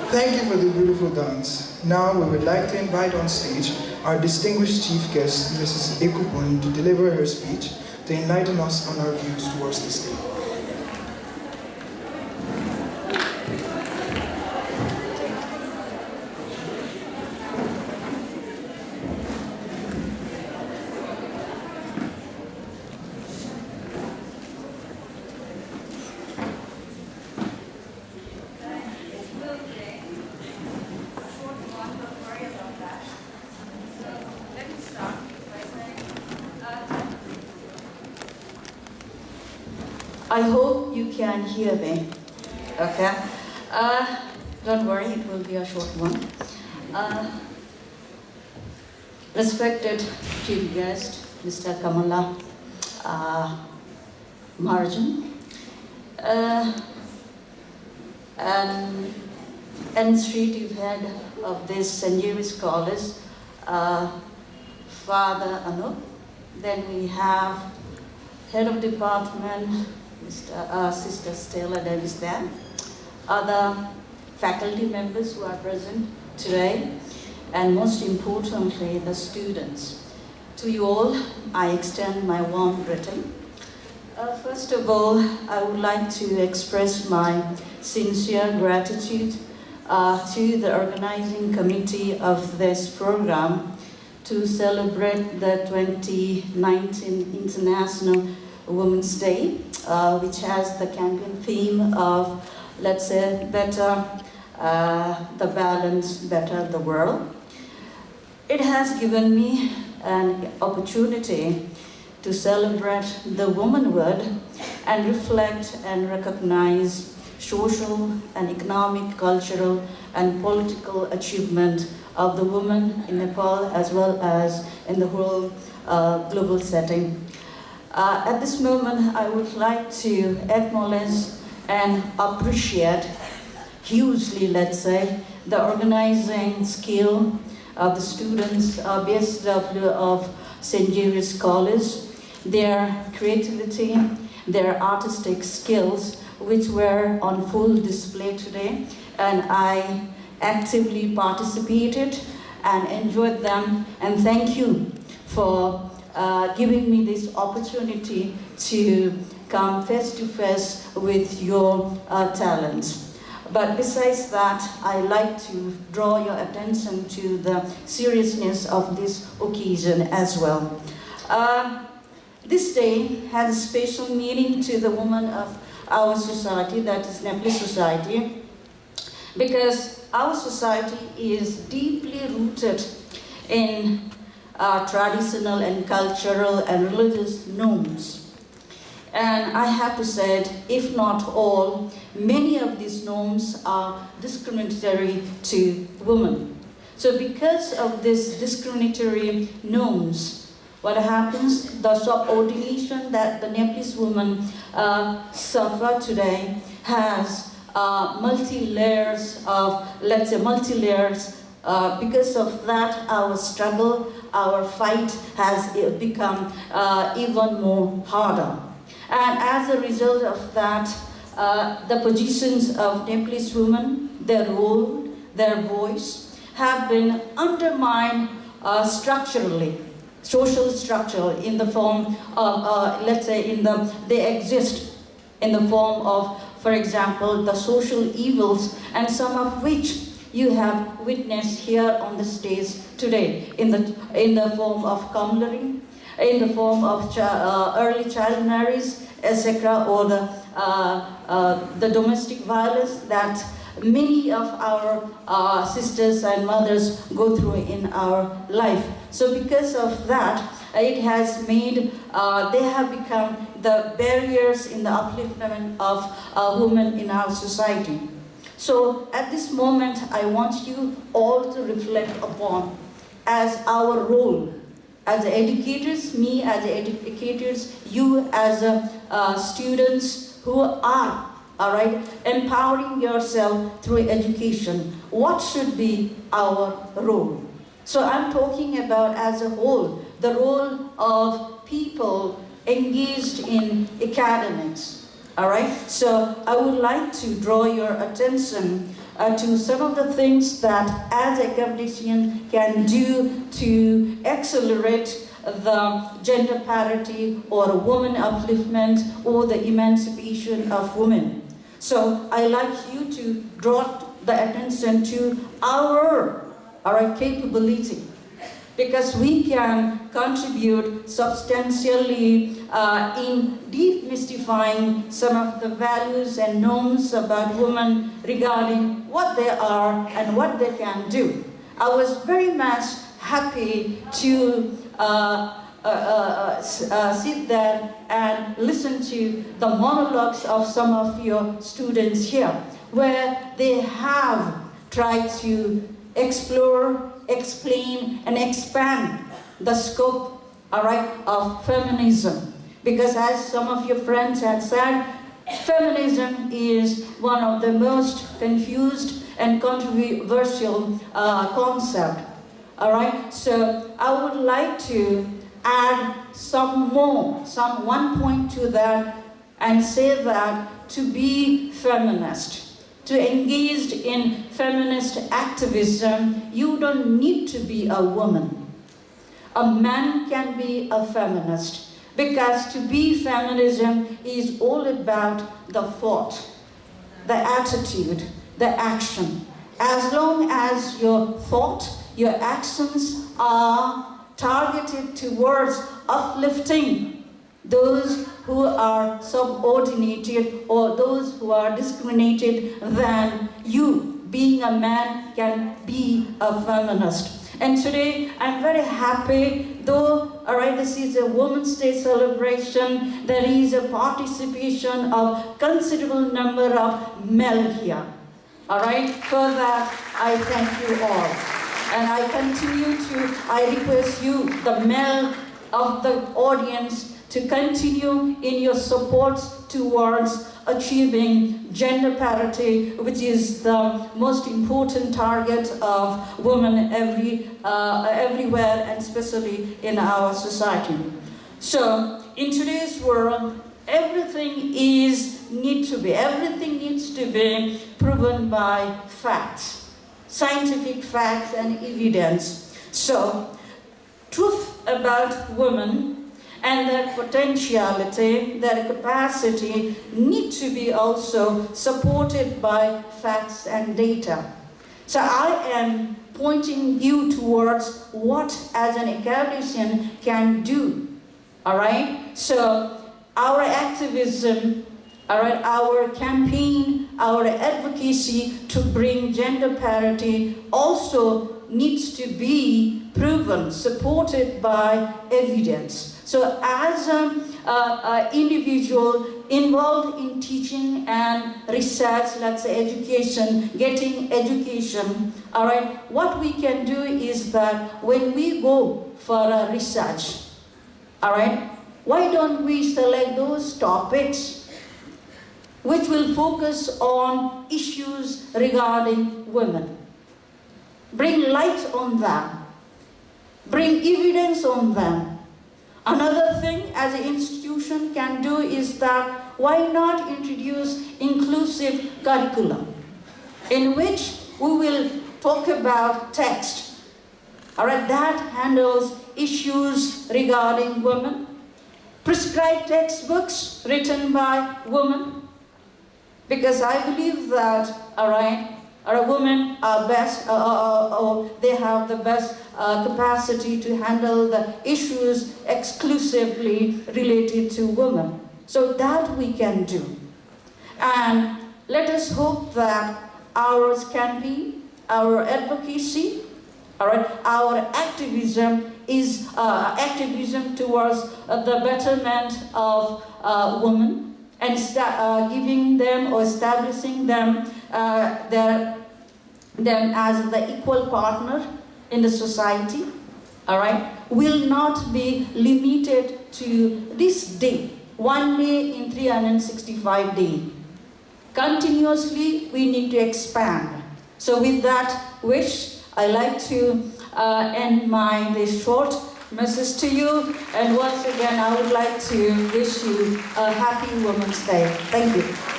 Thank you for the beautiful dance. Now we would like to invite on stage our distinguished chief guest, Mrs. Ekupon, to deliver her speech to enlighten us on our views towards this day. I hope you can hear me. Okay. Don't worry, it will be a short one. Respected chief guest, Mr. Kamala Marjan, and administrative head of this St. James College, Father Anup. Then we have head of department, Sister Stella Davis there, other faculty members who are present today, and most importantly, the students. To you all, I extend my warm greeting. First of all, I would like to express my sincere gratitude to the organizing committee of this program to celebrate the 2019 International Women's Day, which has the campaign theme of, let's say, better the balance, better the world. It has given me an opportunity to celebrate the womanhood and reflect and recognize social and economic, cultural and political achievement of the women in Nepal as well as in the whole global setting. At this moment, I would like to acknowledge and appreciate hugely, let's say, the organizing skill of the students of BSW of St. James College, their creativity, their artistic skills, which were on full display today, and I actively participated and enjoyed them, and thank you for giving me this opportunity to come face to face with your talents. But besides that, I like to draw your attention to the seriousness of this occasion as well. This day has a special meaning to the women of our society, that is Nepalese society, because our society is deeply rooted in traditional and cultural and religious norms. And I have to say, if not all, many of these norms are discriminatory to women. So because of these discriminatory norms, what happens, the subordination that the Nepalese women suffer today has multi-layers of, let's say, multi-layers. Because of that, our struggle, our fight has become even more harder. And as a result of that, the positions of Nepalese women, their role, their voice, have been undermined structurally, social structure, in the form of, let's say, they exist in the form of, for example, the social evils, and some of which you have witnessed here on the stage today, in the form of cumlary, in the form of early child marriage, etc., or the domestic violence that many of our sisters and mothers go through in our life. So because of that, it has made, they have become the barriers in the upliftment of women in our society. So at this moment, I want you all to reflect upon as our role as educators, me as educators, you as students who are, all right, empowering yourself through education. What should be our role? So I'm talking about as a whole, the role of people engaged in academics, All right, so I would like to draw your attention to some of the things that as a academician can do to accelerate the gender parity or woman upliftment or the emancipation of women. So I like you to draw the attention to our capability, because we can contribute substantially in demystifying some of the values and norms about women regarding what they are and what they can do. I was very much happy to sit there and listen to the monologues of some of your students here, where they have tried to explore, explain, and expand the scope, of feminism. Because as some of your friends had said, feminism is one of the most confused and controversial concept. So I would like to add one point to that, and say that to be feminist, to engage in feminist activism, you don't need to be a woman. A man can be a feminist, because to be feminism is all about the thought, the attitude, the action. As long as your thought, your actions are targeted towards uplifting those who are subordinated or those who are discriminated, then you, being a man, can be a feminist. And today, I'm very happy, though, this is a Women's Day celebration, there is a participation of considerable number of male here. For that, I thank you all. And I request you, the male of the audience, to continue in your support towards achieving gender parity, which is the most important target of women everywhere, and especially in our society. So, in today's world, everything needs to be proven by facts, scientific facts and evidence. So, truth about women and their potentiality, their capacity, need to be also supported by facts and data. So I am pointing you towards what as an academician can do. So our activism, our campaign, our advocacy to bring gender parity also needs to be proven, supported by evidence. So as an individual involved in teaching and research, let's say education, getting education, what we can do is that when we go for a research, why don't we select those topics which will focus on issues regarding women? Bring light on them, bring evidence on them. Another thing as an institution can do is that why not introduce inclusive curriculum in which we will talk about text, that handles issues regarding women, prescribed textbooks written by women, because I believe that, women are best, they have the best capacity to handle the issues exclusively related to women. So that we can do. And let us hope that our campaign, our advocacy, our activism is activism towards the betterment of women, and giving them or establishing them as the equal partner in the society, will not be limited to this day, one day in 365 days. Continuously, we need to expand. So with that wish, I like to end this short message to you. And once again, I would like to wish you a happy Women's Day. Thank you.